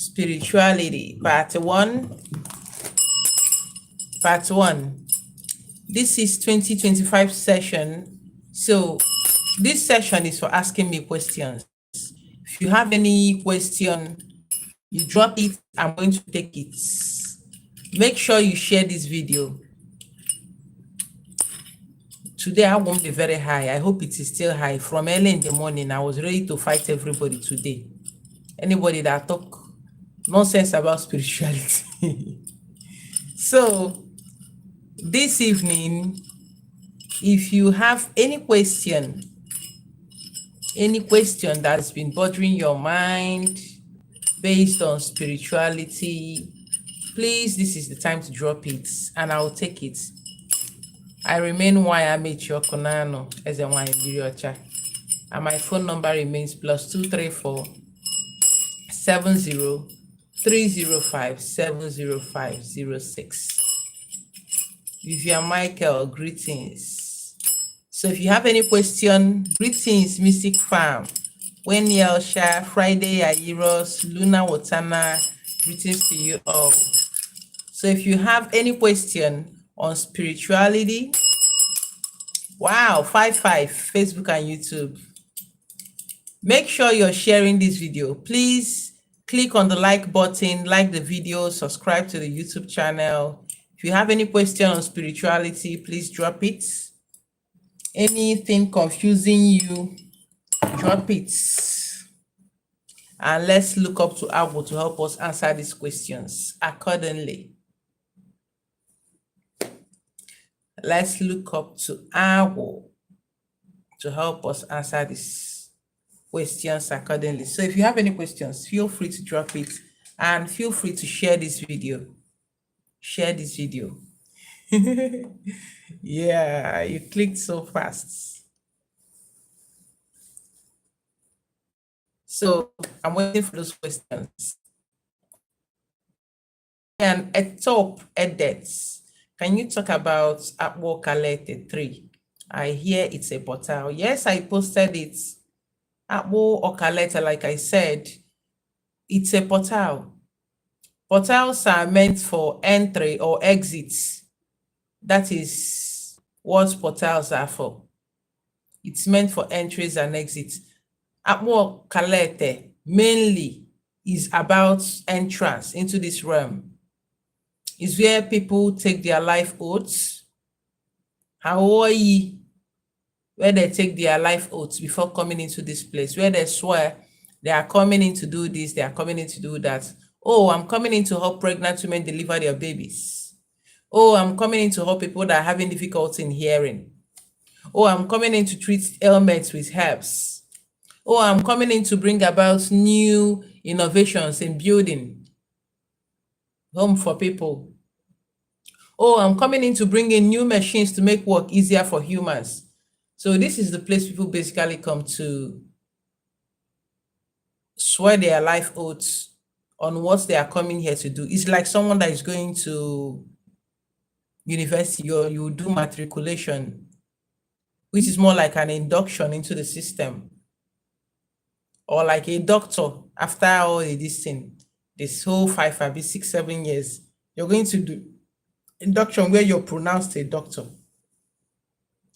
Spirituality, part one. This is 2025 session. So this session is for asking me questions. If you have any question, you drop it, I'm going to take it. Make sure you share this video. Today I won't be very high. I hope it is still high. From early in the morning, I was ready to fight everybody today. Anybody that talk nonsense about spirituality. So this evening, if you have any question that's been bothering your mind based on spirituality, please, this is the time to drop it and I'll take it. I remain Wayamachi Okonano as a Wayambiriocha, and my phone number remains +234 70 305 70506. Vivian Michael, greetings. So if you have any question, greetings, Mystic Farm, Wendy Elsha, Friday Airos, Luna Watana, greetings to you all. So if you have any question on spirituality, wow, 55, Facebook and YouTube. Make sure you're sharing this video. Please click on the like button, like the video, subscribe to the YouTube channel. If you have any question on spirituality, please drop it. Anything confusing you, drop it. And let's look up to Agbo to help us answer these questions accordingly. Let's look up to Agbo to help us answer these questions accordingly. So if you have any questions, feel free to drop it and feel free to share this video. Share this video. Yeah, you clicked so fast. So I'm waiting for those questions. And at top, edits, can you talk about Akpo Kalete 3? I hear it's a portal. Yes, I posted it. Akpo Okalete, like I said, it's a portal. Portals are meant for entry or exits. That is what portals are for. It's meant for entries and exits. Akpo Kalete mainly is about entrance into this realm. It's where people take their life oaths. Hawaii, where they take their life oaths before coming into this place, where they swear they are coming in to do this, they are coming in to do that. Oh, I'm coming in to help pregnant women deliver their babies. Oh, I'm coming in to help people that are having difficulty in hearing. Oh, I'm coming in to treat ailments with herbs. Oh, I'm coming in to bring about new innovations in building home for people. Oh, I'm coming in to bring in new machines to make work easier for humans. So this is the place people basically come to swear their life oaths on what they are coming here to do. It's like someone that is going to university, or you do matriculation, which is more like an induction into the system. Or like a doctor, after all this thing, this whole 5, 6, 7 years, you're going to do induction where you're pronounced a doctor.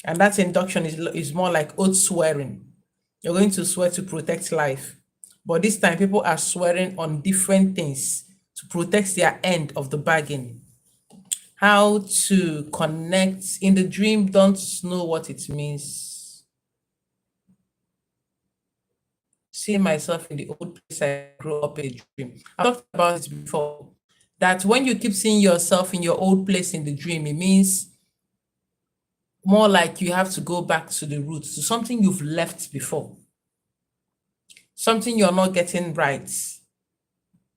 And that induction is more like oath swearing. You're going to swear to protect life. But this time, people are swearing on different things to protect their end of the bargain. How to connect in the dream, don't know what it means. See myself in the old place I grew up in a dream. I talked about it before, that when you keep seeing yourself in your old place in the dream, it means more like you have to go back to the roots, to something you've left before, something you're not getting right.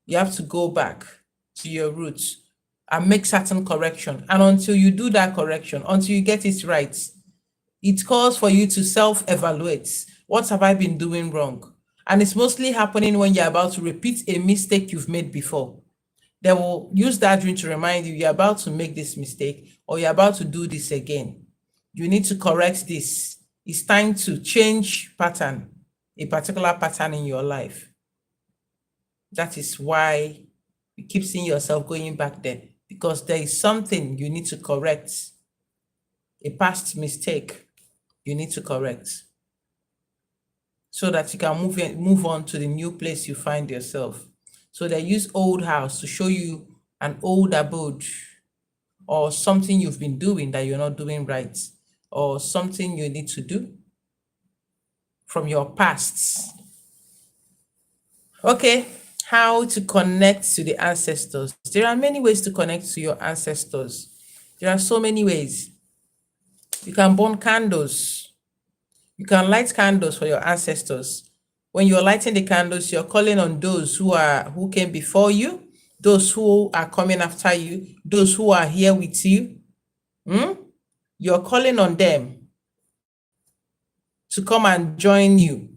You have to go back to your roots and make certain correction. And until you do that correction, until you get it right, it calls for you to self-evaluate. What have I been doing wrong? And it's mostly happening when you're about to repeat a mistake you've made before. They will use that dream to remind you you're about to make this mistake, or you're about to do this again. You need to correct this. It's time to change pattern, a particular pattern in your life. That is why you keep seeing yourself going back there, because there is something you need to correct, a past mistake you need to correct, so that you can move on to the new place you find yourself. So they use old house to show you an old abode, or something you've been doing that you're not doing right, or something you need to do from your pasts. Okay, how to connect to the ancestors. There are many ways to connect to your ancestors. There are so many ways. You can burn candles. You can light candles for your ancestors. When you're lighting the candles, you're calling on those who came before you, those who are coming after you, those who are here with you. You're calling on them to come and join you.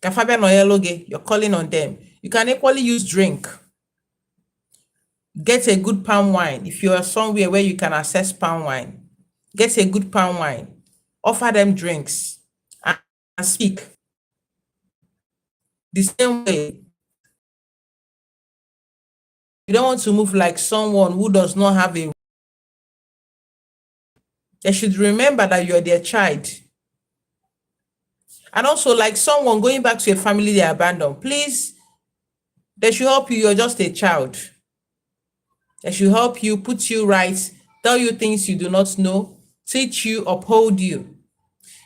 You're calling on them. You can equally use drink. Get a good palm wine. If you are somewhere where you can access palm wine, get a good palm wine. Offer them drinks and speak the same way. You don't want to move like someone who does not have a. They should remember that you're their child. And also, like someone going back to a family they abandoned, please, they should help you. You're just a child. They should help you, put you right, tell you things you do not know, teach you, uphold you.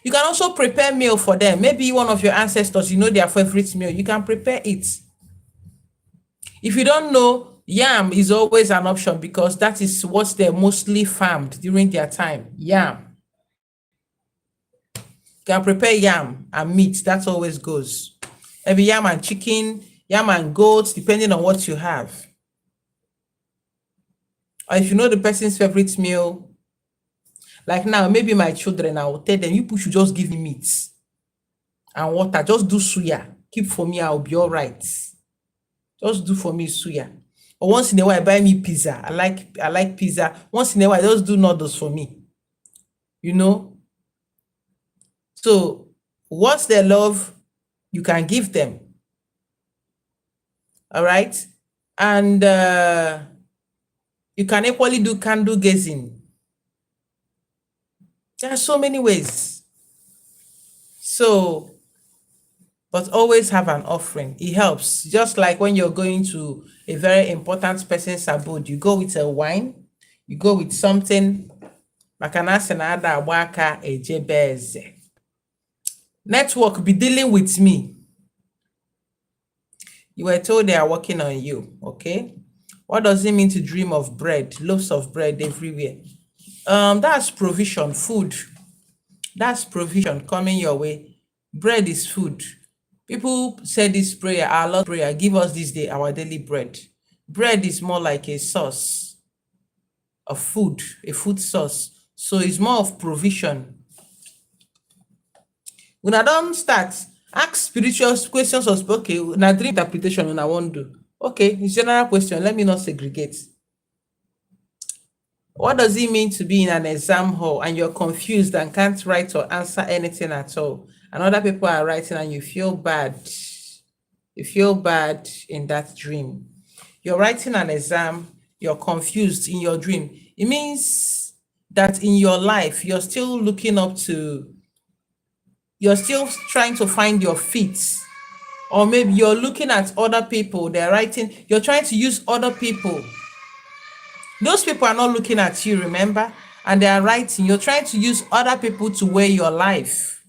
You can also prepare meal for them. Maybe one of your ancestors, you know their favorite meal. You can prepare it. If you don't know, yam is always an option, because that is what they mostly farmed during their time. Yam. You can prepare yam and meat. That always goes. Maybe yam and chicken, yam and goats, depending on what you have. Or if you know the person's favorite meal, like now, maybe my children, I will tell them, you should just give me meat and water. Just do suya. Keep for me, I'll be all right. Just do for me suya. Or once in a while, buy me pizza. I like pizza. Once in a while, just do noodles for me. You know? So what's their love, you can give them. All right? And you can equally do candle gazing. There are so many ways. So, but always have an offering. It helps. Just like when you're going to a very important person's abode, you go with a wine, you go with something. Network be dealing with me. You were told they are working on you, okay? What does it mean to dream of bread? Loaves of bread everywhere. That's provision, food. That's provision coming your way. Bread is food. People say this prayer, our Lord prayer, give us this day our daily bread. Bread is more like a source of food, a food source. So it's more of provision. When I don't start, ask spiritual questions of, okay, now dream interpretation when I want to do. Okay, it's general question. Let me not segregate. What does it mean to be in an exam hall and you're confused and can't write or answer anything at all? And other people are writing and you feel bad. You feel bad in that dream. You're writing an exam, you're confused in your dream. It means that in your life, you're still looking up to, you're still trying to find your feet. Or maybe you're looking at other people, they're writing, you're trying to use other people. Those people are not looking at you, remember? And they are writing. You're trying to use other people to weigh your life,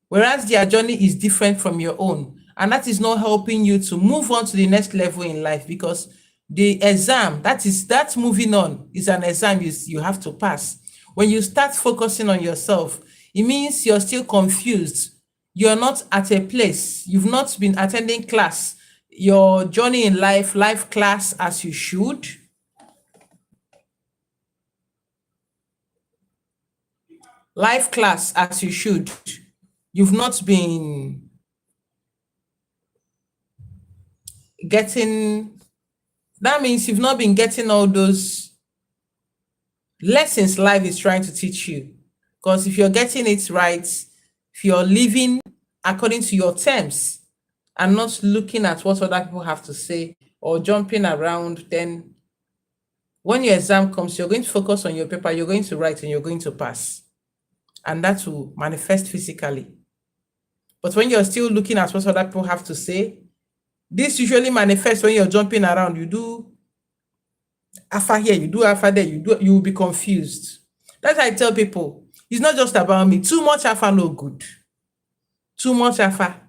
whereas their journey is different from your own. And that is not helping you to move on to the next level in life, because the exam, that's moving on, is an exam you have to pass. When you start focusing on yourself, it means you're still confused. You're not at a place. You've not been attending class, your journey in life class as you should. Life class as you should. You've not been getting, that means you've not been getting all those lessons life is trying to teach you. Because if you're getting it right, if you're living according to your terms and not looking at what other people have to say or jumping around, then when your exam comes, you're going to focus on your paper, you're going to write, and you're going to pass. And that will manifest physically. But when you're still looking at what other people have to say, this usually manifests when you're jumping around. You do alpha here, you do alpha there, you will be confused. That's why I tell people, it's not just about me. Too much alpha no good. Too much alpha.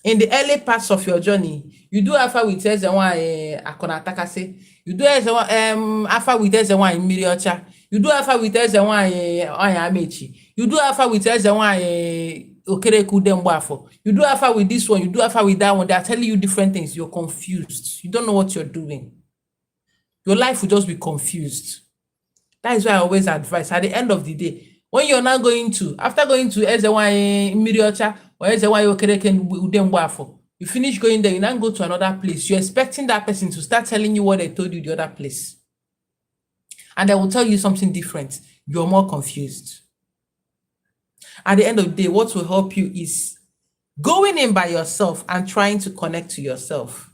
In the early parts of your journey, you do alpha with Ezenwa Akona Takase. You do alpha with Ezenwa in Miriocha. You do alpha with Ezenwa Amechi. You do alpha with Ezenwa Okereku Dembwafo. You do alpha with this one, you do alpha with that one. They are telling you different things. You're confused. You don't know what you're doing. Your life will just be confused. That is why I always advise at the end of the day, when you're now going to, after going to Ezenwa Miriocha or Ezenwa Okereke Dembwafo, you finish going there, you now go to another place. You're expecting that person to start telling you what they told you the other place. And they will tell you something different. You're more confused. At the end of the day, what will help you is going in by yourself and trying to connect to yourself.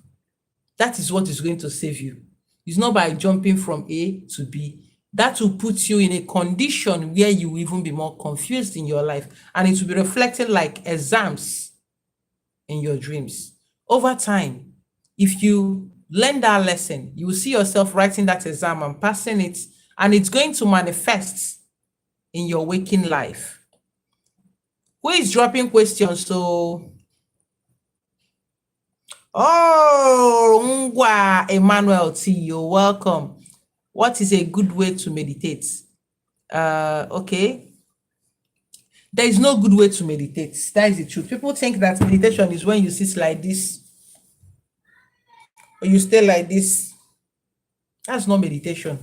That is what is going to save you. It's not by jumping from A to B. That will put you in a condition where you will even be more confused in your life. And it will be reflected like exams in your dreams. Over time, if you learn that lesson, you will see yourself writing that exam and passing it, and it's going to manifest in your waking life. Who is dropping questions? So, Ngwa Emmanuel T, you're welcome. What is a good way to meditate? Okay. There is no good way to meditate. That is the truth. People think that meditation is when you sit like this or you stay like this. That's not meditation.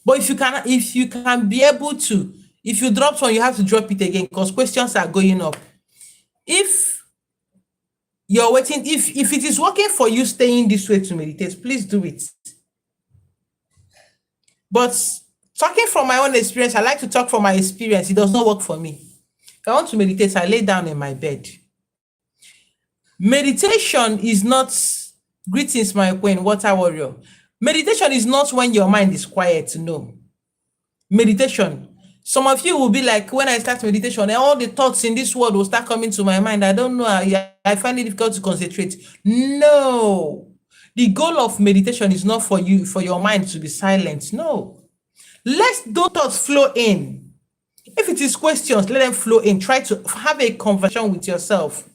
But if you can be able to, if you drop one, you have to drop it again because questions are going up. If you're waiting, if it is working for you staying this way to meditate, please do it. But talking from my own experience, I like to talk from my experience. It does not work for me. If I want to meditate, I lay down in my bed. Meditation is not, greetings, my queen, water warrior. Meditation is not when your mind is quiet, no. Meditation, some of you will be like, when I start meditation, all the thoughts in this world will start coming to my mind. I don't know, I find it difficult to concentrate. No. The goal of meditation is not for you, for your mind to be silent. No. Let those thoughts flow in. If it is questions, let them flow in. Try to have a conversation with yourself.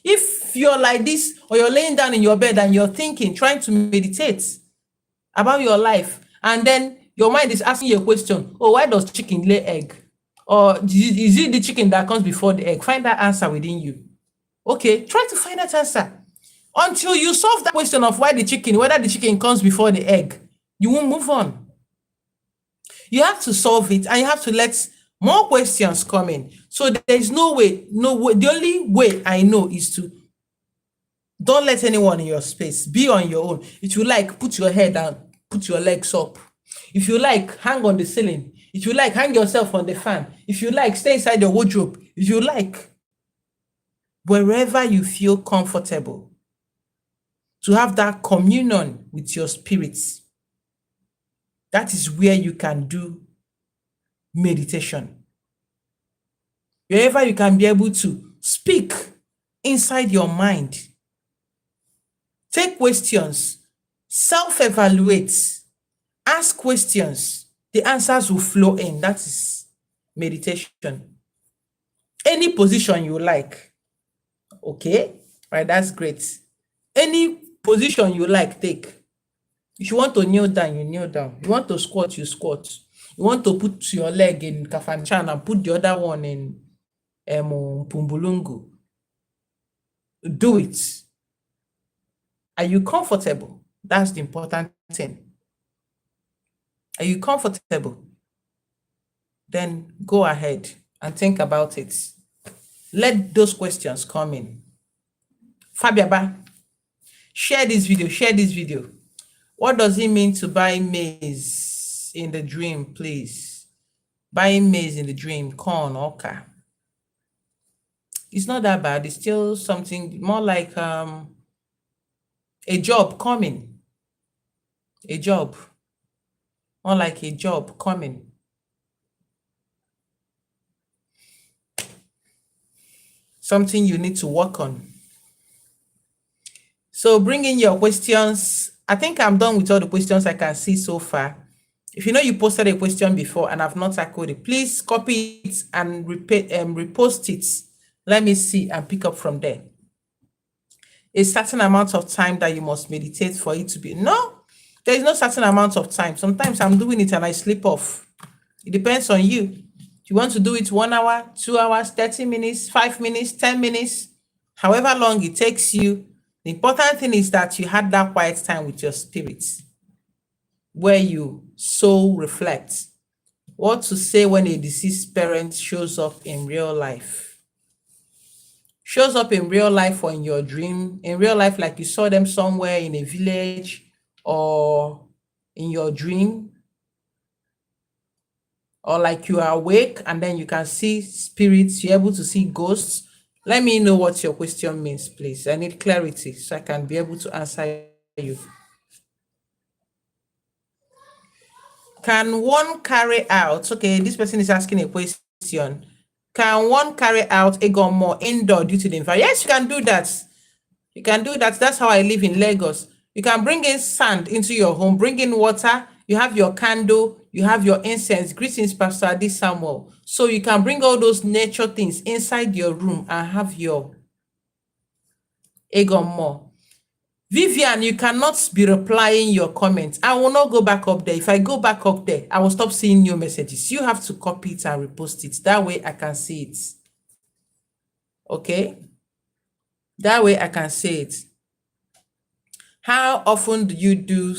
If you're like this, or you're laying down in your bed and you're thinking, trying to meditate about your life, and then your mind is asking you a question, oh, why does chicken lay egg? Or is it the chicken that comes before the egg? Find that answer within you. Okay, try to find that answer. Until you solve that question of whether the chicken comes before the egg, you won't move on. You have to solve it and you have to let more questions come in. So there's no way. The only way I know is to don't let anyone in your space. Be on your own. If you like, put your head down, put your legs up. If you like, hang on the ceiling. If you like, hang yourself on the fan. If you like, stay inside your wardrobe. If you like, wherever you feel comfortable, to have that communion with your spirits. That is where you can do meditation. Wherever you can be able to speak inside your mind. Take questions, self-evaluate, ask questions. The answers will flow in. That is meditation. Any position you like. Okay, right, that's great. Any position you like, take. If you want to kneel down, you kneel down. You want to squat, you squat. You want to put your leg in Kafanchan and put the other one in Pumbulungu. Do it. Are you comfortable? That's the important thing. Are you comfortable? Then go ahead and think about it. Let those questions come in. Fabiaba, share this video. What does it mean to buy maize in the dream, please? Buying maize in the dream, corn, oka. It's not that bad. It's still something more like a job coming. A job. More like a job coming. Something you need to work on. So bring in your questions. I think I'm done with all the questions I can see so far. If you know you posted a question before and I've not tackled it, please copy it and repost it. Let me see and pick up from there. A certain amount of time that you must meditate for it to be. No, there is no certain amount of time. Sometimes I'm doing it and I slip off. It depends on you. Do you want to do it 1 hour, 2 hours, 30 minutes, 5 minutes, 10 minutes, however long it takes you? The important thing is that you had that quiet time with your spirit where you so reflect what to say when a deceased parent shows up in real life. Shows up in real life or in your dream. In real life, like you saw them somewhere in a village or in your dream. Or like you are awake and then you can see spirits, you're able to see ghosts. Let me know what your question means, please. I need clarity so I can be able to answer you. Can one carry out, okay, this person is asking a question. Can one carry out Egomo indoor due to the environment? Yes, you can do that. You can do that. That's how I live in Lagos. You can bring in sand into your home, bring in water, you have your candle, you have your incense. Greetings, Pastor Adi Samuel. So you can bring all those nature things inside your room and have your Egomo. Vivian, you cannot be replying your comments. I will not go back up there. If I go back up there, I will stop seeing new messages. You have to copy it and repost it. That way I can see it. Okay? That way I can see it. How often do you do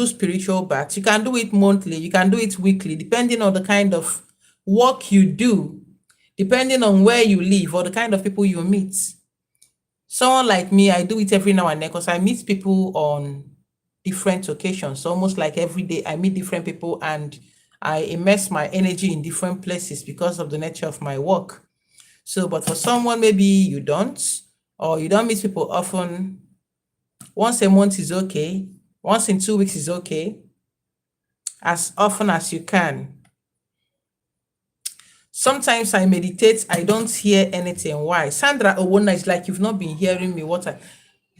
spiritual baths? You can do it monthly. You can do it weekly, depending on the kind of work you do, depending on where you live or the kind of people you meet. Someone like me, I do it every now and then because I meet people on different occasions. Almost like every day I meet different people and I immerse my energy in different places because of the nature of my work. So, but for someone, maybe you don't, or you don't meet people often, once a month is okay. Once in 2 weeks is okay. As often as you can. Sometimes I meditate, I don't hear anything. Why? Sandra Owona is like, you've not been hearing me.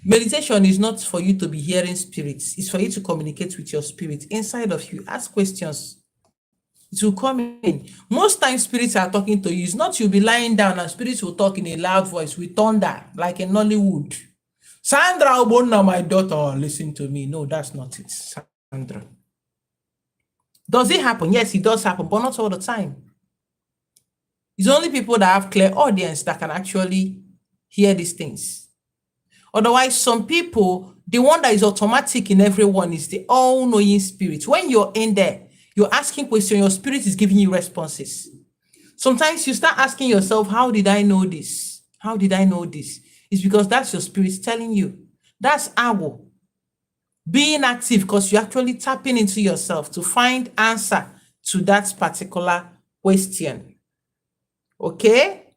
Meditation is not for you to be hearing spirits. It's for you to communicate with your spirit inside of you. Ask questions. It will come in. Most times spirits are talking to you. It's not you'll be lying down and spirits will talk in a loud voice with thunder, like in Nollywood. Sandra Owona, my daughter, listen to me. No, that's not it, Sandra. Does it happen? Yes, it does happen, but not all the time. It's only people that have clear audience that can actually hear these things. Otherwise, some people, the one that is automatic in everyone is the all-knowing spirit. When you're in there, you're asking questions, your spirit is giving you responses. Sometimes you start asking yourself, how did I know this? How did I know this? It's because that's your spirit telling you. That's Awo. Being active because you're actually tapping into yourself to find answer to that particular question. Okay?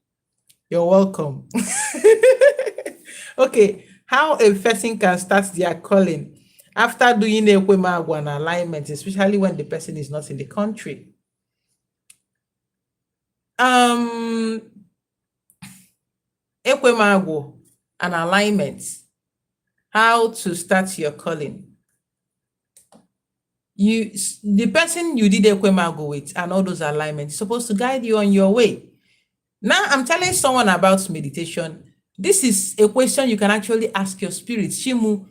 You're welcome. Okay, how a person can start their calling after doing a Ekwemagwo and alignment, especially when the person is not in the country. Ekwemagwo and alignment. How to start your calling. The person you did Ekwemagwo with and all those alignments is supposed to guide you on your way. Now I'm telling someone about meditation. This is a question you can actually ask your spirit. Shimu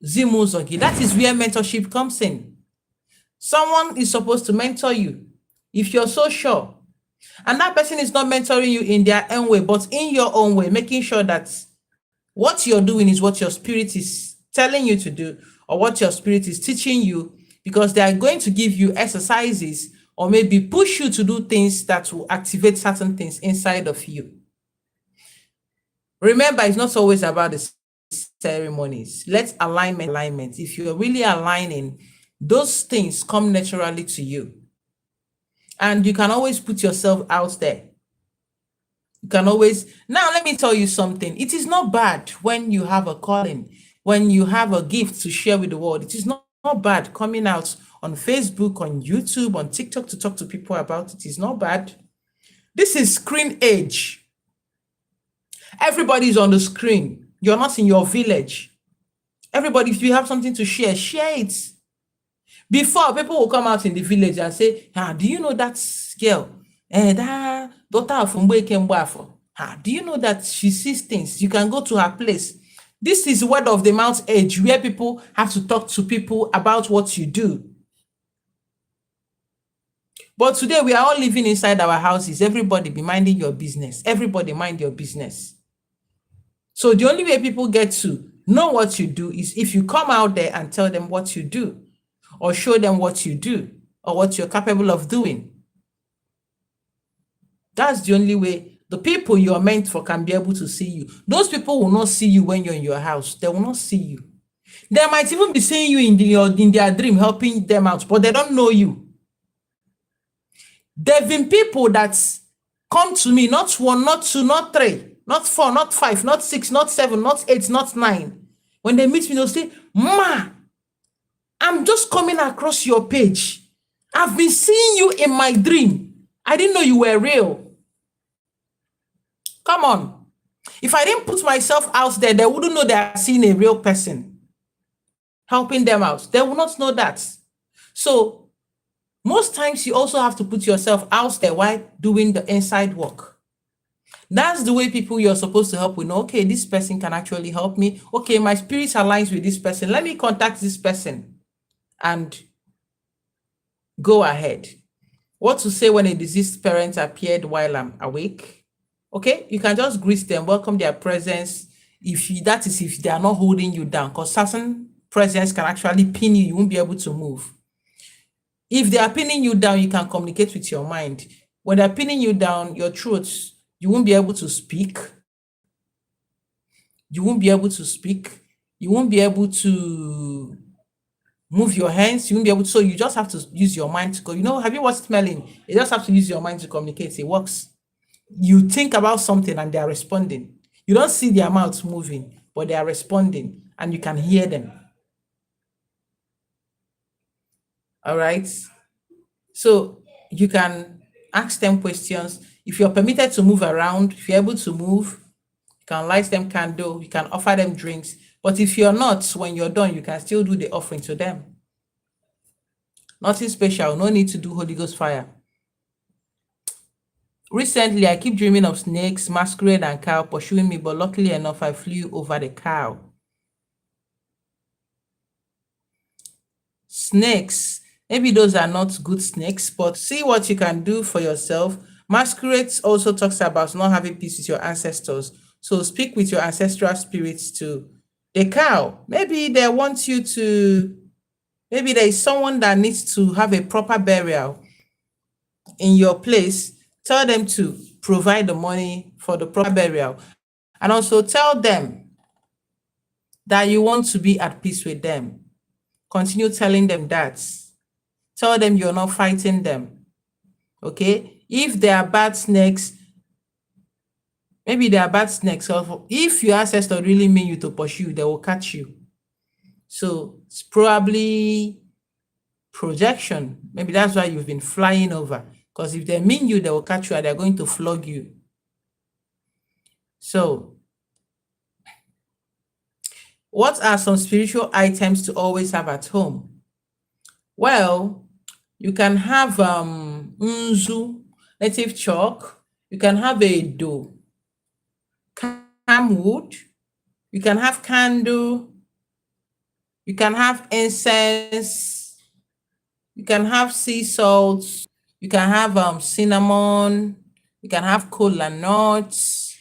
Zimu Zogi. That is where mentorship comes in. Someone is supposed to mentor you if you're so sure. And that person is not mentoring you in their own way, but in your own way, making sure that what you're doing is what your spirit is telling you to do, or what your spirit is teaching you, because they are going to give you exercises or maybe push you to do things that will activate certain things inside of you. Remember, it's not always about the ceremonies. Let's alignment. If you're really aligning, those things come naturally to you. And you can always put yourself out there. You can always, now let me tell you something. It is not bad when you have a calling, when you have a gift to share with the world. It is not bad coming out on Facebook, on YouTube, on TikTok to talk to people about it. It's not bad. This is screen age. Everybody's on the screen. You're not in your village. Everybody, if you have something to share, share it. Before, people will come out in the village and say, do you know that girl? That daughter of Mbwekembwafo. Do you know that she sees things? You can go to her place. This is word of the mouth age, where people have to talk to people about what you do. But today, we are all living inside our houses. Everybody be minding your business. Everybody mind your business. So the only way people get to know what you do is if you come out there and tell them what you do, or show them what you do, or what you're capable of doing. That's the only way the people you are meant for can be able to see you. Those people will not see you when you're in your house. They will not see you. They might even be seeing you in their dream, helping them out, but they don't know you. There have been people that come to me, not one, not two, not three, not four, not five, not six, not seven, not eight, not nine. When they meet me, they'll say, Ma, I'm just coming across your page. I've been seeing you in my dream. I didn't know you were real. Come on. If I didn't put myself out there, they wouldn't know they are seeing a real person helping them out. They will not know that. So most times you also have to put yourself out there while doing the inside work. That's the way people you're supposed to help with know, okay, this person can actually help me. Okay, my spirit aligns with this person. Let me contact this person and go ahead. What to say when a deceased parent appeared while I'm awake? Okay, you can just greet them, welcome their presence. If they are not holding you down, because certain presence can actually pin you, you won't be able to move. If they are pinning you down, you can communicate with your mind. When they're pinning you down, your truths, you won't be able to speak. You won't be able to speak. You won't be able to move your hands. You won't be able to, so you just have to use your mind to go. You know, have you watched Smelling? You just have to use your mind to communicate. It works. You think about something and they are responding. You don't see their mouths moving, but they are responding and you can hear them. All right. So you can ask them questions. If you're permitted to move around, if you're able to move, you can light them candle, you can offer them drinks. But if you're not, when you're done, you can still do the offering to them. Nothing special, no need to do Holy Ghost fire. Recently, I keep dreaming of snakes, masquerade, and cow pursuing me, but luckily enough, I flew over the cow. Snakes, maybe those are not good snakes, but see what you can do for yourself. Masquerade also talks about not having peace with your ancestors. So speak with your ancestral spirits to the cow. Maybe they want you to, maybe there is someone that needs to have a proper burial in your place. Tell them to provide the money for the proper burial. And also tell them that you want to be at peace with them. Continue telling them that. Tell them you're not fighting them. Okay? If they are bad snakes, maybe they are bad snakes. So if your ancestor really mean you to pursue, they will catch you. So it's probably projection. Maybe that's why you've been flying over. Because if they mean you, they will catch you and they're going to flog you. So, what are some spiritual items to always have at home? Well, you can have unzu, native chalk. You can have a dough, camwood. You can have candle. You can have incense. You can have sea salt. You can have cinnamon. You can have kola nuts.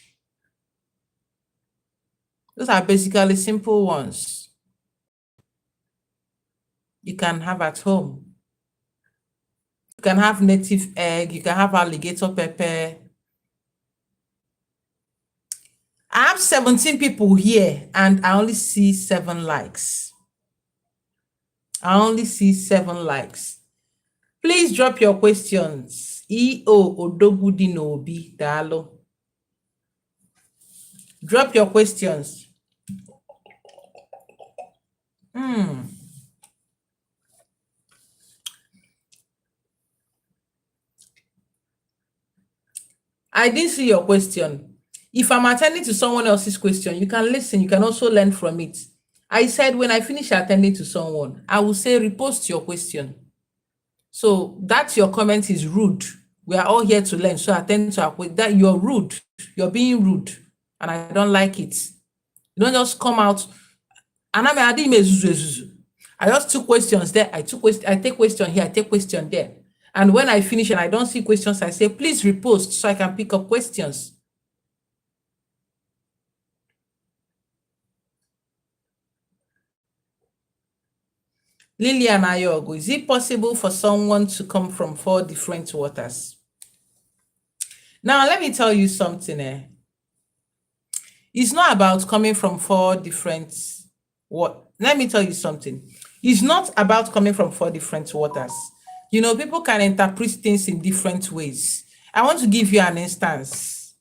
Those are basically simple ones you can have at home. You can have native egg. You can have alligator pepper. I have 17 people here and I only see 7 likes. I only see 7 likes. Please drop your questions. EO Odogudinobi Dalo. Drop your questions. I didn't see your question. If I'm attending to someone else's question, you can listen. You can also learn from it. I said when I finish attending to someone, I will say repost your question. So that your comment is rude. We are all here to learn. So attend to our that you're rude. You're being rude, and I don't like it. You don't just come out. And I didn't make zuzu. I just took questions there. I take question here. I take question there. And when I finish and I don't see questions, I say please repost so I can pick up questions. Lilian Ayogo, is it possible for someone to come from 4 different waters? Now, let me tell you something. It's not about coming from 4 different what. Let me tell you something. It's not about coming from 4 different waters. You know, people can interpret things in different ways. I want to give you an instance.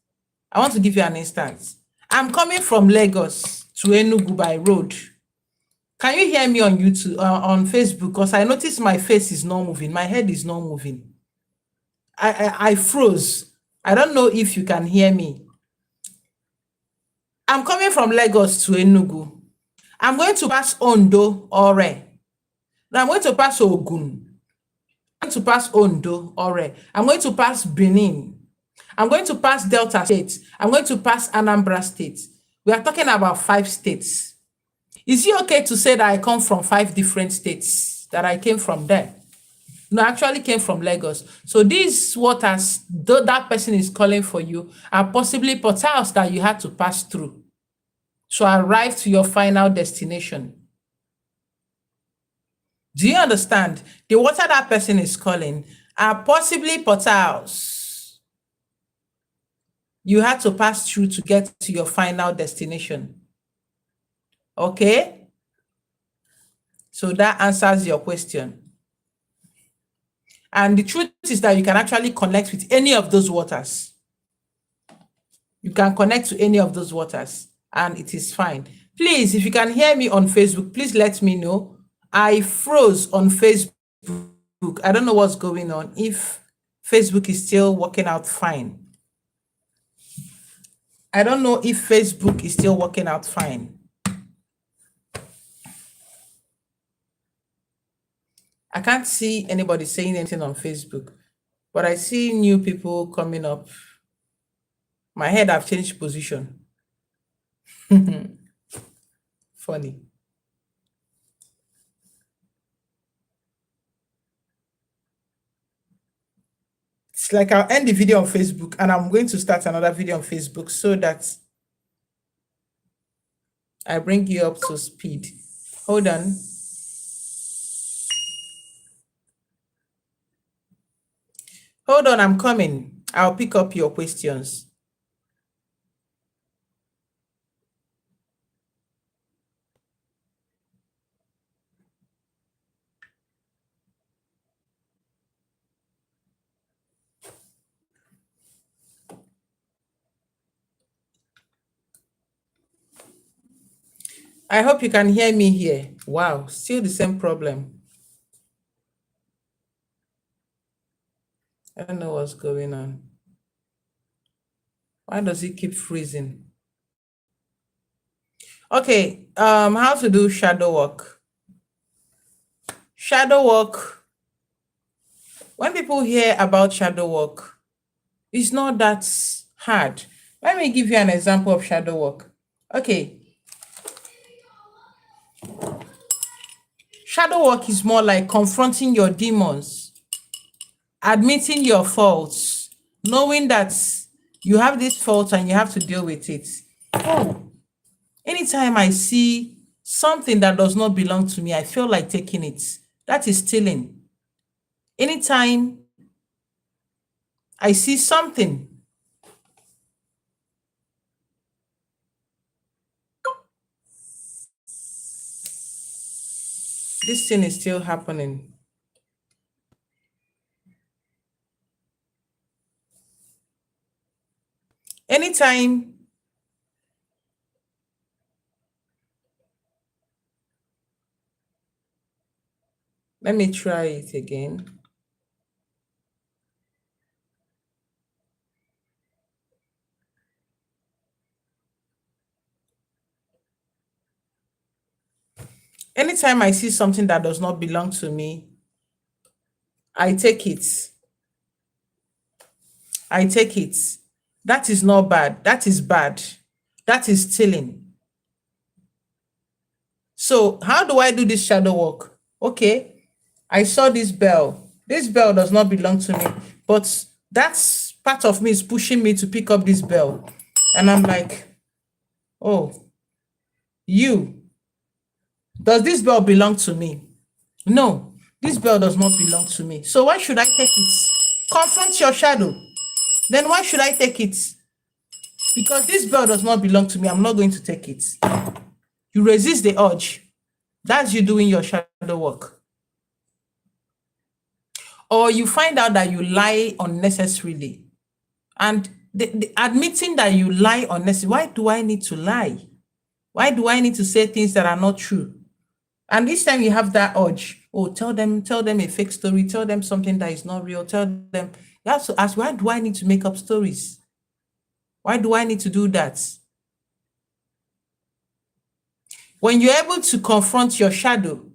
I'm coming from Lagos to Enugu by road. Can you hear me on YouTube, on Facebook? Because I noticed my face is not moving. My head is not moving. I froze. I don't know if you can hear me. I'm coming from Lagos to Enugu. I'm going to pass Ondo, Ore. Now I'm going to pass Ogun. I'm going to pass Ondo, Ore. I'm going to pass Benin. I'm going to pass Delta State. I'm going to pass Anambra State. We are talking about 5 states. Is it okay to say that I come from 5 different states, that I came from there? No, I actually came from Lagos. So these waters, though that person is calling for you, are possibly portals that you had to pass through to arrive to your final destination. Do you understand? The water that person is calling are possibly portals you had to pass through to get to your final destination. Okay? So that answers your question. And the truth is that you can actually connect with any of those waters. You can connect to any of those waters and it is fine. Please, if you can hear me on Facebook, please let me know. I froze on Facebook. I don't know what's going on. If Facebook is still working out fine. I don't know if Facebook is still working out fine. I can't see anybody saying anything on Facebook, but I see new people coming up. My head have changed position. Funny. It's like I'll end the video on Facebook and I'm going to start another video on Facebook so that I bring you up to speed. Hold on. Hold on, I'm coming. I'll pick up your questions. I hope you can hear me here. Wow, still the same problem. I don't know what's going on. Why does it keep freezing? Okay, how to do shadow work. Shadow work. When people hear about shadow work, it's not that hard. Let me give you an example of shadow work. Okay. Shadow work is more like confronting your demons, admitting your faults, knowing that you have this fault and you have to deal with it. Oh, anytime I see something that does not belong to me, I feel like taking it. That is stealing. Anytime I see something, this thing is still happening. Anytime Let me try it again. Anytime I see something that does not belong to me, I take it. I take it. That is not bad. That is bad. That is stealing. So how do I do this shadow work? Okay, I saw this bell. This bell does not belong to me, but that's part of me is pushing me to pick up this bell. And I'm like, oh, does this bell belong to me? No, this bell does not belong to me. So why should I take it? Confront your shadow. Then why should I take it? Because this bell does not belong to me. I'm not going to take it. You resist the urge. That's you doing your shadow work. Or you find out that you lie unnecessarily. And admitting that you lie unnecessarily, why do I need to lie? Why do I need to say things that are not true? And each time you have that urge, oh, tell them a fake story, tell them something that is not real, tell them, you have to ask, why do I need to make up stories? Why do I need to do that? When you're able to confront your shadow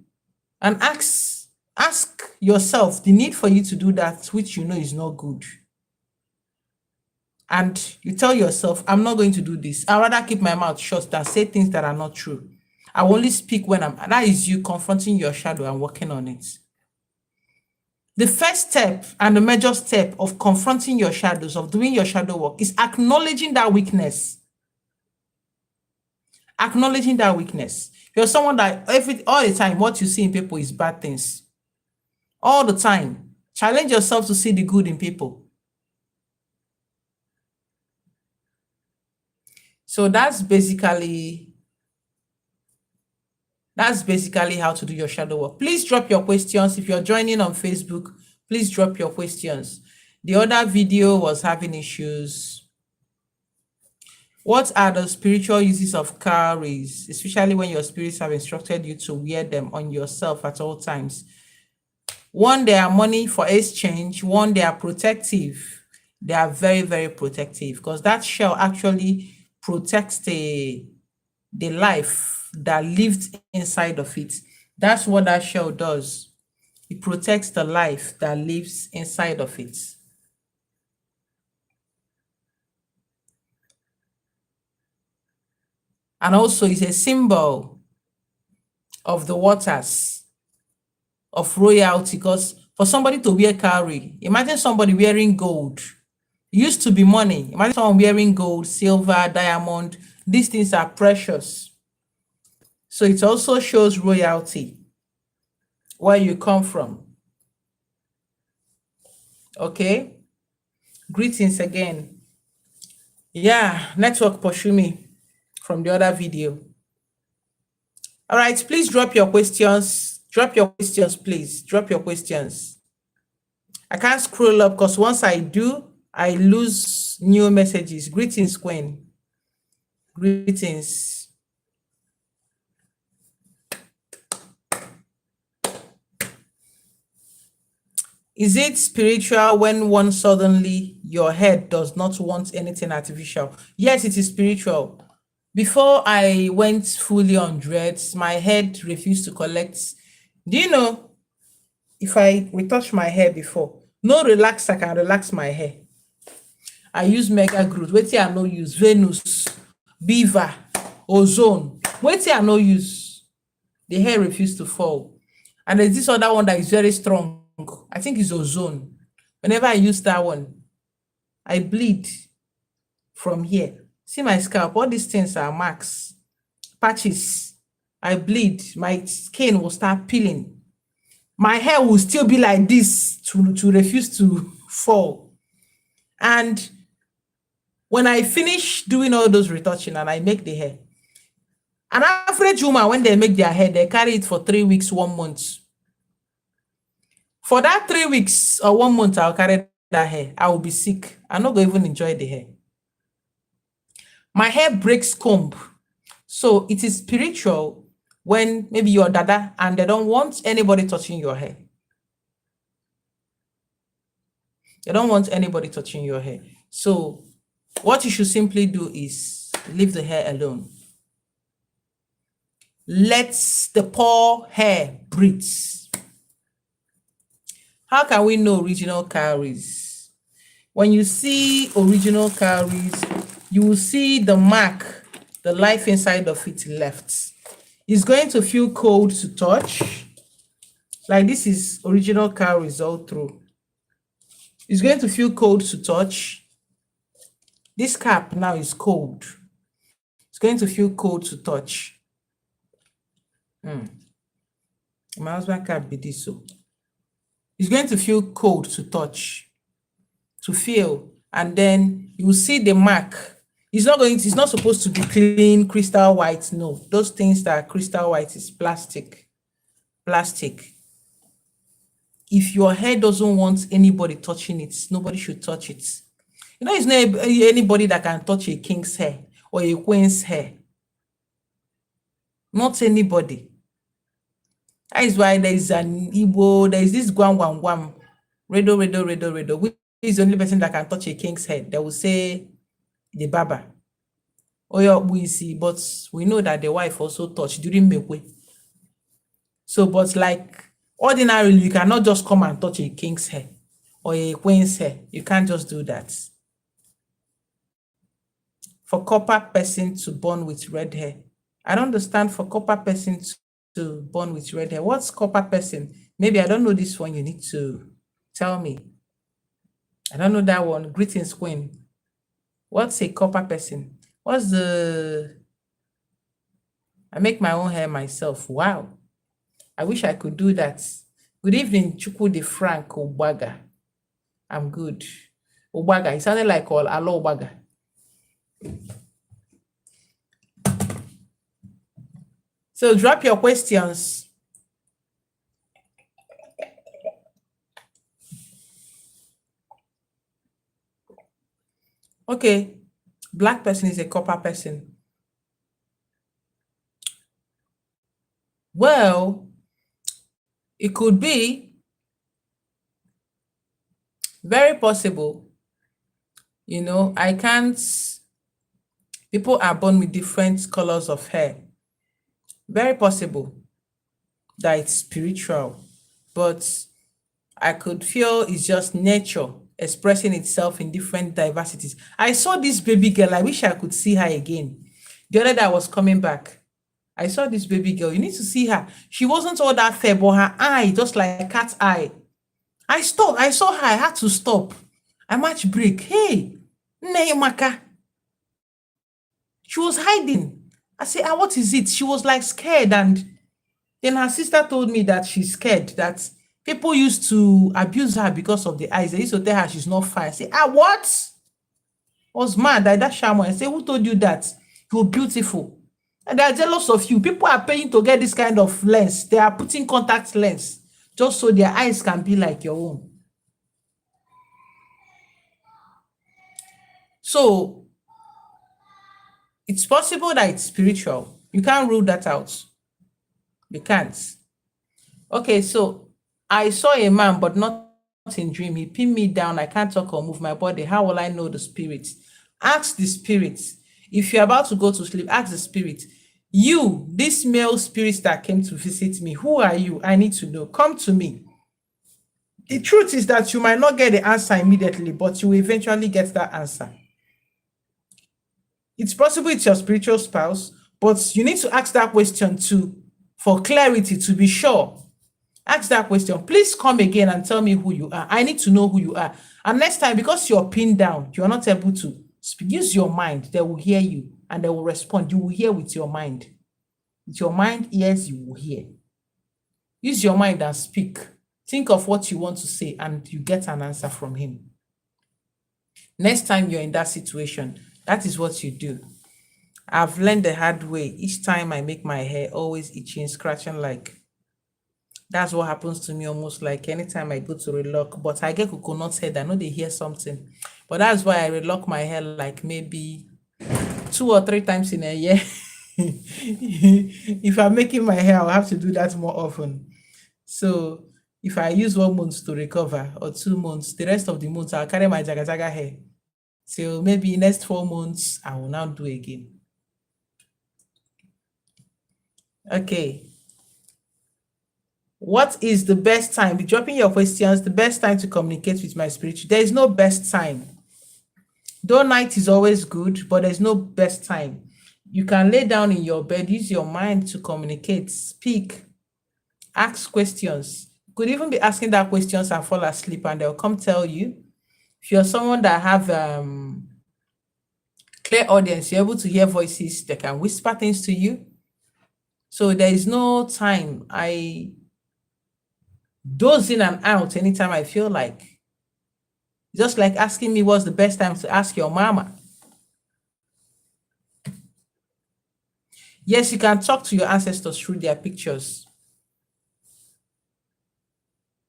and ask yourself the need for you to do that, which you know is not good. And you tell yourself, I'm not going to do this. I'd rather keep my mouth shut than say things that are not true. I will only speak when that is you confronting your shadow and working on it. The first step and the major step of confronting your shadows, of doing your shadow work, is acknowledging that weakness. Acknowledging that weakness. You're someone that all the time, what you see in people is bad things. All the time. Challenge yourself to see the good in people. So that's basically how to do your shadow work. Please drop your questions. If you're joining on Facebook, please drop your questions. The other video was having issues. What are the spiritual uses of cowries, especially when your spirits have instructed you to wear them on yourself at all times? One, they are money for exchange. One, they are protective. They are very, very protective because that shell actually protects the life that lived inside of it. That's what that shell does. It protects the life that lives inside of it. And also is a symbol of the waters of royalty, because for somebody to wear cowrie, imagine somebody wearing gold. It used to be money. Imagine someone wearing gold, silver, diamond. These things are precious. So it also shows royalty, where you come from. Okay. Greetings again. Yeah, network pursue me from the other video. All right, please drop your questions. Drop your questions, please. Drop your questions. I can't scroll up because once I do, I lose new messages. Greetings, Queen. Greetings. Is it spiritual when one suddenly your head does not want anything artificial? Yes, it is spiritual. Before I went fully on dreads, my head refused to collect. Do you know, if I retouch my hair before, no relaxer can relax my hair. I use Mega Growth. Wetin I no use? Venus, Beaver, Ozone. Wetin I no use? The hair refused to fall. And there's this other one that is very strong. I think it's Ozone. Whenever I use that one, I bleed from here. See my scalp, all these things are marks, patches. I bleed, my skin will start peeling. My hair will still be like this to refuse to fall. And when I finish doing all those retouching and I make the hair, an average woman, when they make their hair, they carry it for 3 weeks, 1 month. For that 3 weeks or 1 month, I'll carry that hair. I will be sick. I'm not going to even enjoy the hair. My hair breaks comb. So it is spiritual when maybe your dada and they don't want anybody touching your hair. They don't want anybody touching your hair. So what you should simply do is leave the hair alone. Let the poor hair breathe. How can we know original cowries? When you see original cowries, you will see the mark, the life inside of it left. It's going to feel cold to touch. Like this is original cowries all through. It's going to feel cold to touch. This cap now is cold. It's going to feel cold to touch. My husband cap be this so. It's going to feel cold to touch, to feel, and then you will see the mark. It's not supposed to be clean, crystal white. No, those things that are crystal white is plastic. Plastic. If your hair doesn't want anybody touching it, nobody should touch it. You know, it's not anybody that can touch a king's hair or a queen's hair. Not anybody. That is why there is an Igbo, there is this Gwam, Redo, which is the only person that can touch a king's head. They will say the Baba. Or we see, but we know that the wife also touched during Mekwe. So, but like ordinarily, you cannot just come and touch a king's hair or a queen's hair. You can't just do that. For copper person to born with red hair. I don't understand for copper person to born with red hair. What's copper person? Maybe I don't know this one. You need to tell me. I don't know that one. Greetings, Queen. What's a copper person? What's the... I make my own hair myself. Wow. I wish I could do that. Good evening, Chukwudi Frank Obaga. I'm good. Obaga. It sounded like all Alo Obaga. So drop your questions. Okay, black person is a copper person. Well, it could be very possible. You know, I can't, people are born with different colors of hair. Very possible that it's spiritual, but I could feel it's just nature expressing itself in different diversities. I saw this baby girl. I wish I could see her again. The other day I was coming back. I saw this baby girl. You need to see her. She wasn't all that fair, but her eye, just like a cat's eye. I stopped. I saw her. I had to stop. I match break. Hey, Neymaka. She was hiding. I said, what is it? She was like scared. And then her sister told me that she's scared, that people used to abuse her because of the eyes. They used to tell her she's not fine. I say, what? I was mad. I that shaman. I say, who told you that? You're beautiful. And they are jealous of you. People are paying to get this kind of lens. They are putting contact lens just so their eyes can be like your own. So it's possible that it's spiritual. You can't rule that out. You can't. Okay, so I saw a man, but not in dream. He pinned me down. I can't talk or move my body. How will I know the spirit? Ask the spirit. If you're about to go to sleep, ask the spirit. You, this male spirit that came to visit me, who are you? I need to know. Come to me. The truth is that you might not get the answer immediately, but you will eventually get that answer. It's possible it's your spiritual spouse, but you need to ask that question too, for clarity, to be sure. Ask that question. Please come again and tell me who you are. I need to know who you are. And next time, because you're pinned down, you're not able to speak. Use your mind. They will hear you and they will respond. You will hear with your mind. With your mind, ears, you will hear. Use your mind and speak. Think of what you want to say and you get an answer from him. Next time you're in that situation, that is what you do. I've learned the hard way. Each time I make my hair, always itching, scratching, like that's what happens to me almost like anytime I go to relock. But I get coconut head. I know they hear something. But that's why I relock my hair like maybe 2 or 3 times in a year. If I'm making my hair, I'll have to do that more often. So if I use 1 month to recover or 2 months, the rest of the months I'll carry my jaga jaga hair. So maybe next 4 months I will now do again. Okay. What is the best time? Be dropping your questions. The best time to communicate with my spirit. There is no best time. Though night is always good, but there's no best time. You can lay down in your bed, use your mind to communicate, speak, ask questions. You could even be asking that questions and fall asleep, and they'll come tell you. If you're someone that have clear audience, you're able to hear voices, they can whisper things to you. So there is no time. I doze in and out anytime I feel like. Just like asking me what's the best time to ask your mama. Yes, you can talk to your ancestors through their pictures.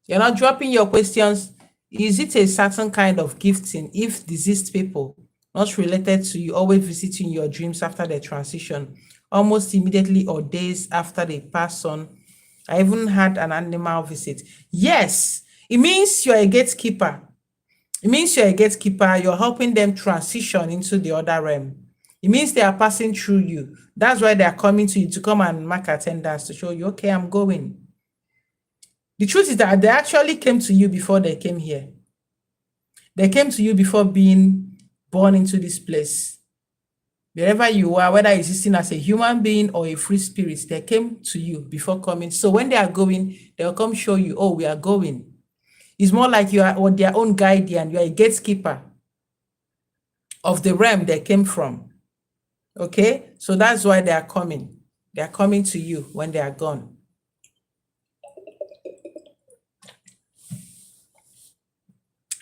You're not dropping your questions. Is it a certain kind of gifting if deceased people, not related to you, always visit you in your dreams after their transition, almost immediately or days after they pass on? I even had an animal visit. Yes, it means you're a gatekeeper. It means you're a gatekeeper. You're helping them transition into the other realm. It means they are passing through you. That's why they are coming to you to come and mark attendance to show you, okay, I'm going. The truth is that they actually came to you before they came here. They came to you before being born into this place. Wherever you are, whether existing as a human being or a free spirit, they came to you before coming. So when they are going, they'll come show you, oh, we are going. It's more like you are on their own guardian. You are a gatekeeper of the realm they came from. Okay? So that's why they are coming. They are coming to you when they are gone.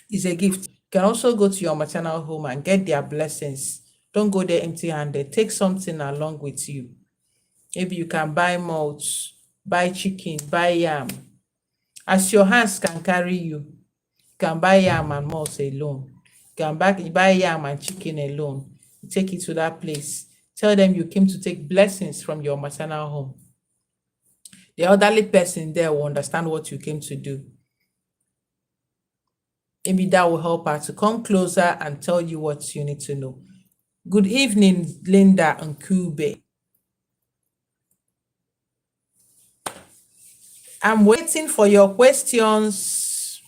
It's a gift. You can also go to your maternal home and get their blessings. Don't go there empty-handed. Take something along with you. Maybe you can buy mulch, buy chicken, buy yam. As your hands can carry you, you can buy yam and mulch alone. You can buy yam and chicken alone. You take it to that place. Tell them you came to take blessings from your maternal home. The elderly person there will understand what you came to do. Maybe that will help her to come closer and tell you what you need to know. Good evening, Linda and Kube. I'm waiting for your questions.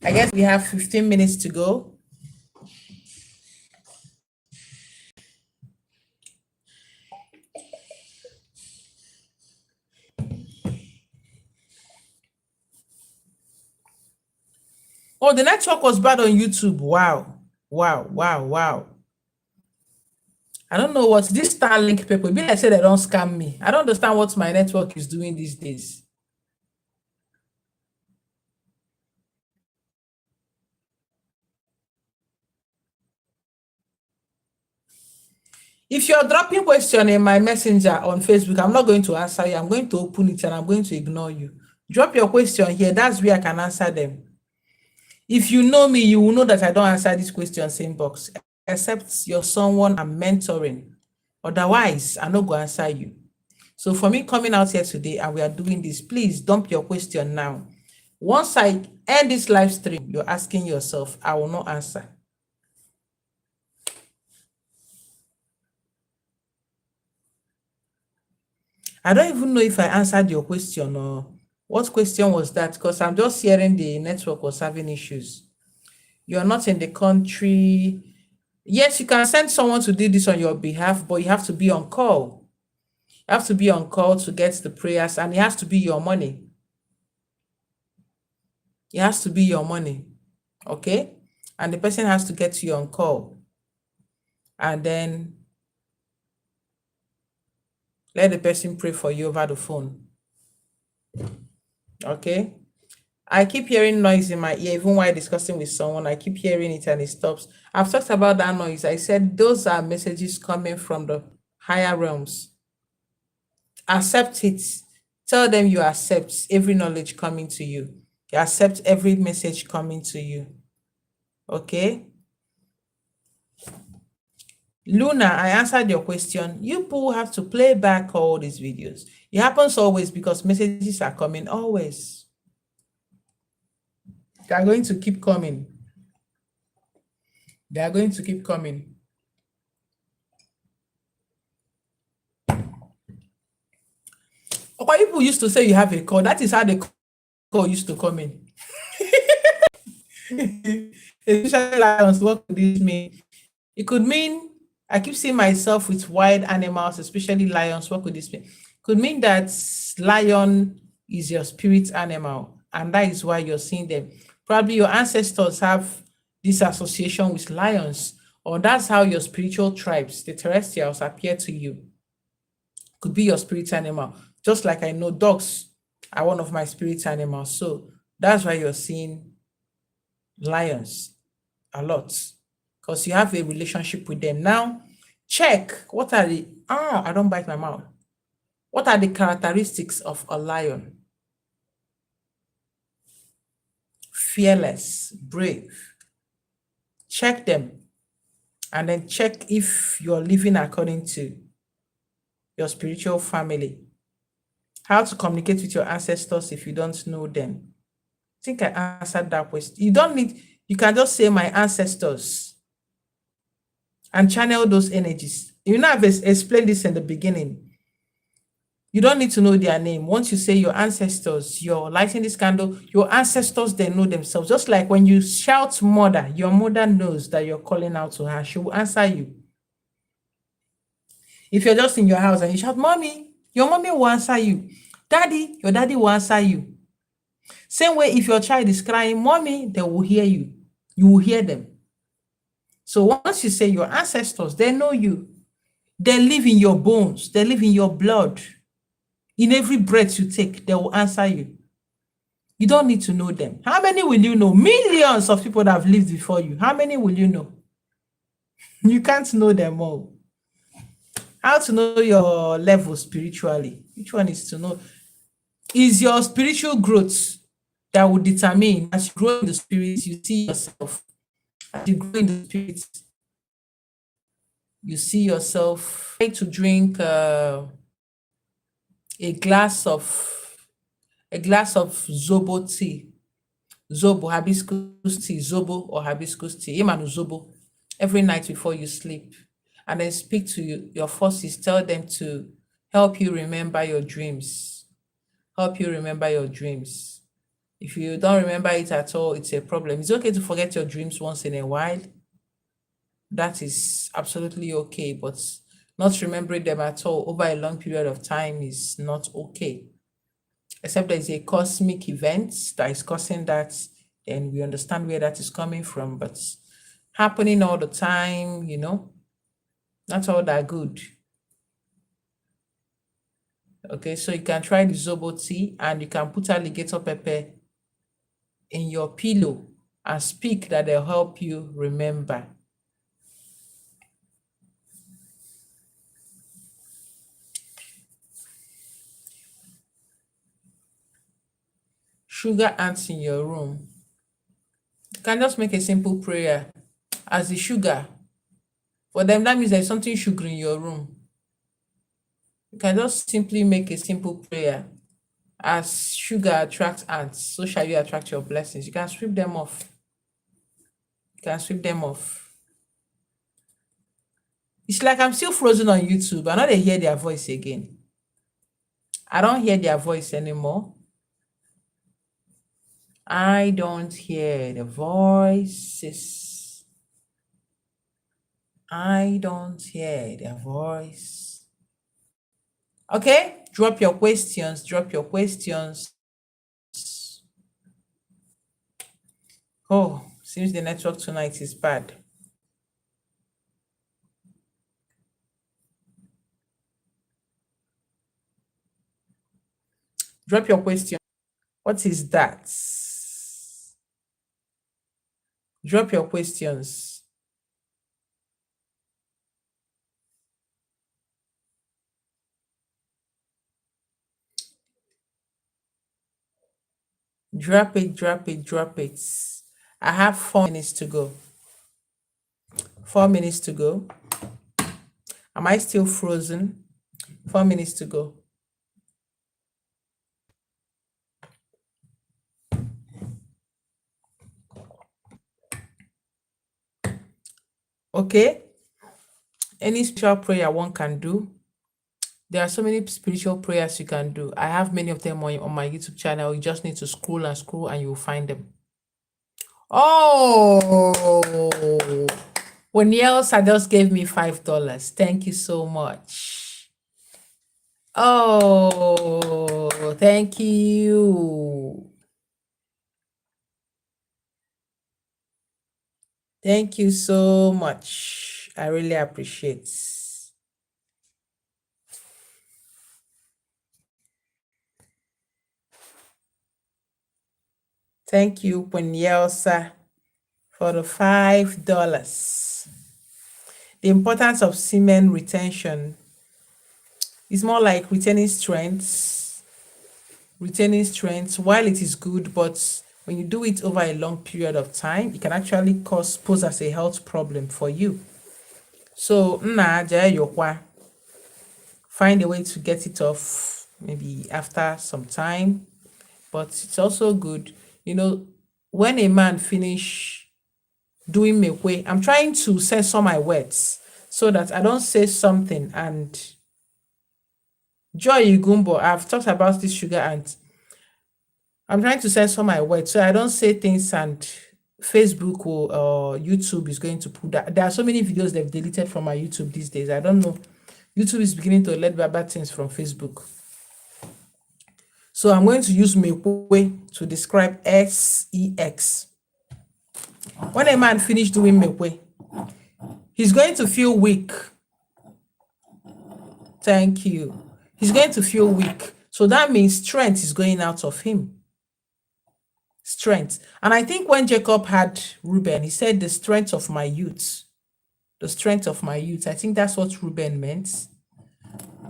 I guess we have 15 minutes to go. Oh, the network was bad on YouTube. Wow. Wow, wow, wow. I don't know what this Starlink people, be like say they don't scam me. I don't understand what my network is doing these days. If you're dropping question in my messenger on Facebook, I'm not going to answer you. I'm going to open it and I'm going to ignore you. Drop your question here. That's where I can answer them. If you know me, you will know that I don't answer these questions inbox, except you're someone I'm mentoring. Otherwise, I'm not going to answer you. So for me coming out here today and we are doing this, please dump your question now. Once I end this live stream, you're asking yourself, I will not answer. I don't even know if I answered your question or what question was that, because I'm just hearing the network was having issues. You're not in the country. Yes, you can send someone to do this on your behalf, but you have to be on call. You have to be on call to get the prayers, and it has to be your money. It has to be your money. Okay? And the person has to get you on call. And then let the person pray for you over the phone. Okay? I keep hearing noise in my ear, even while discussing with someone. I keep hearing it and it stops. I've talked about that noise. I said those are messages coming from the higher realms. Accept it. Tell them you accept every knowledge coming to you. You accept every message coming to you. Okay? Luna, I answered your question. You people have to play back all these videos. It happens always because messages are coming always. They are going to keep coming. They are going to keep coming. Why people used to say you have a call? That is how the call used to come in. Especially lions, what could this mean? It could mean I keep seeing myself with wild animals, especially lions. What could this mean? Could mean that lion is your spirit animal, and that is why you're seeing them. Probably your ancestors have this association with lions, or that's how your spiritual tribes, the terrestrials, appear to you. Could be your spirit animal. Just like I know dogs are one of my spirit animals. So that's why you're seeing lions a lot, because you have a relationship with them. Now, check what are the I don't bite my mouth. What are the characteristics of a lion? Fearless, brave. Check them, and then check if you're living according to your spiritual family. How to communicate with your ancestors if you don't know them. I think I answered that question. You don't need, you can just say my ancestors and channel those energies. You know, I've explained this in the beginning. You don't need to know their name. Once you say your ancestors, you're lighting this candle, your ancestors, they know themselves. Just like when you shout mother, your mother knows that you're calling out to her. She will answer you. If you're just in your house and you shout, mommy, your mommy will answer you. Daddy, your daddy will answer you. Same way, if your child is crying, mommy, they will hear you. You will hear them. So once you say your ancestors, they know you. They live in your bones. They live in your blood. In every breath you take, they will answer you. You don't need to know them. How many will you know? Millions of people that have lived before you. How many will you know? You can't know them all. How to know your level spiritually? Which one is to know? Is your spiritual growth that will determine, as you grow in the spirit, you see yourself. As you grow in the spirit, you see yourself. Try to drink a glass of zobo tea, zobo hibiscus tea, zobo or hibiscus tea, Imanu zobo, every night before you sleep, and then speak to your forces. Tell them to help you remember your dreams. Help you remember your dreams. If you don't remember it at all, it's a problem. It's okay to forget your dreams once in a while. That is absolutely okay, but not remembering them at all over a long period of time is not okay. Except there is a cosmic event that is causing that, and we understand where that is coming from, but happening all the time, not all that good. Okay, so you can try the zobo tea, and you can put alligator pepper in your pillow and speak that they'll help you remember. Sugar ants in your room. You can just make a simple prayer as the sugar. For them, that means there's something sugar in your room. You can just simply make a simple prayer. As sugar attracts ants, so shall you attract your blessings. You can sweep them off. You can sweep them off. It's like I'm still frozen on YouTube. I know they hear their voice again. I don't hear their voice anymore. I don't hear the voices. I don't hear their voice. Okay, drop your questions. Drop your questions. Oh, seems the network tonight is bad. Drop your question. What is that? Drop your questions. Drop it, drop it, drop it. I have 4 minutes to go. 4 minutes to go. Am I still frozen? 4 minutes to go. Okay. Any spiritual prayer one can do. There are so many spiritual prayers you can do. I have many of them on my YouTube channel. You just need to scroll and scroll and you'll find them. Oh, when Yelsa just gave me $5. Thank you so much. Oh, thank you. Thank you so much. I really appreciate. Thank you, Yelsa, for the $5. The importance of semen retention is more like retaining strength. While it is good, but when you do it over a long period of time, it can actually pose as a health problem for you. So, find a way to get it off maybe after some time, but it's also good, when a man finish doing mekwe, I'm trying to censor my words so that I don't say something. And Joy Igumbo, I've talked about this sugar, and I'm trying to censor my words so I don't say things and Facebook or YouTube is going to put that. There are so many videos they've deleted from my YouTube these days. I don't know. YouTube is beginning to let bad things from Facebook. So I'm going to use mekwe to describe sex. When a man finished doing mekwe, he's going to feel weak. Thank you. He's going to feel weak. So that means strength is going out of him. Strength. And I think when Jacob had Reuben, he said the strength of my youth. The strength of my youth. I think that's what Reuben meant.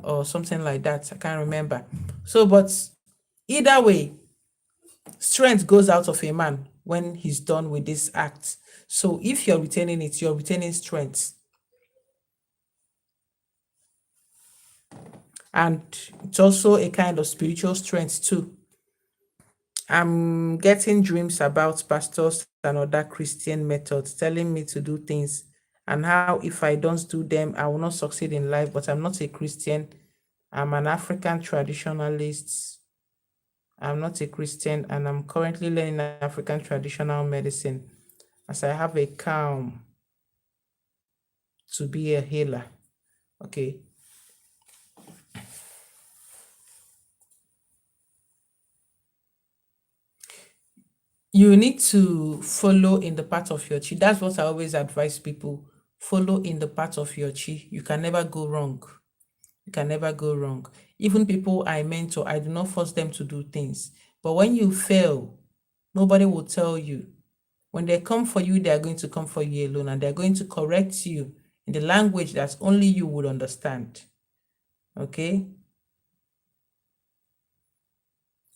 Or something like that. I can't remember. So, but either way, strength goes out of a man when he's done with this act. So if you're retaining it, you're retaining strength. And it's also a kind of spiritual strength too. I'm getting dreams about pastors and other Christian methods telling me to do things and how if I don't do them, I will not succeed in life. But I'm not a Christian. I'm an African traditionalist. I'm not a Christian, and I'm currently learning African traditional medicine as I have a calm to be a healer. Okay. You need to follow in the path of your chi. That's what I always advise people. Follow in the path of your chi. You can never go wrong. You can never go wrong. Even people I mentor, I do not force them to do things. But when you fail, nobody will tell you. When they come for you, they are going to come for you alone, and they're going to correct you in the language that only you would understand. Okay?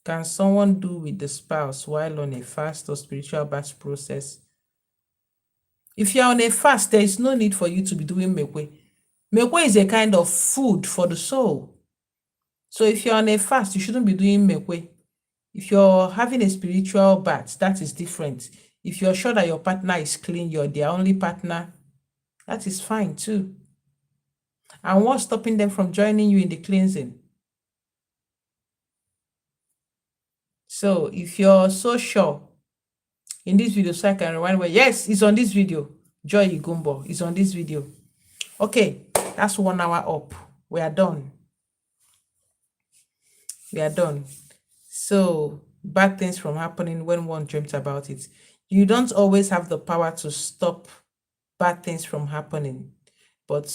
Can someone do with the spouse while on a fast or spiritual batch process? If you're on a fast, there is no need for you to be doing mekwe. Mekwe is a kind of food for the soul. So if you're on a fast, you shouldn't be doing mekwe. If you're having a spiritual bath, that is different. If you're sure that your partner is clean, you're their only partner, that is fine too. And what's stopping them from joining you in the cleansing? So if you're so sure in this video, so I can rewind where, yes, it's on this video. Joy Igumbo is on this video. Okay, that's 1 hour up. We are done. We are done. So bad things from happening when one dreamt about it. You don't always have the power to stop bad things from happening. But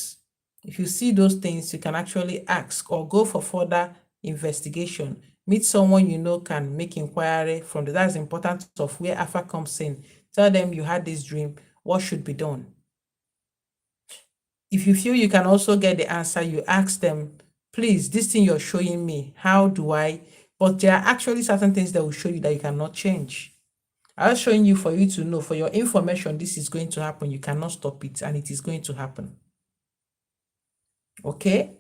if you see those things, you can actually ask or go for further investigation. Meet someone you know can make inquiry from the, that's the importance of where Alpha comes in. Tell them you had this dream, what should be done? If you feel you can also get the answer, you ask them, please, this thing you're showing me, how do I? But there are actually certain things that will show you that you cannot change. I was showing you for you to know, for your information, this is going to happen. You cannot stop it, and it is going to happen. Okay,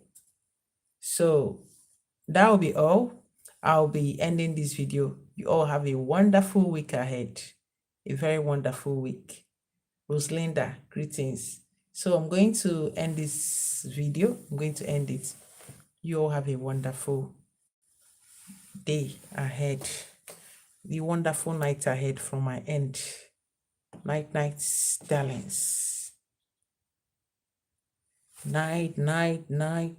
so that will be all. I'll be ending this video. You all have a wonderful week ahead, a very wonderful week. Rosalinda, greetings. So I'm going to end this video. I'm going to end it. You all have a wonderful day ahead, the wonderful night ahead from my end. Night, night, darlings. Night, night, night, night.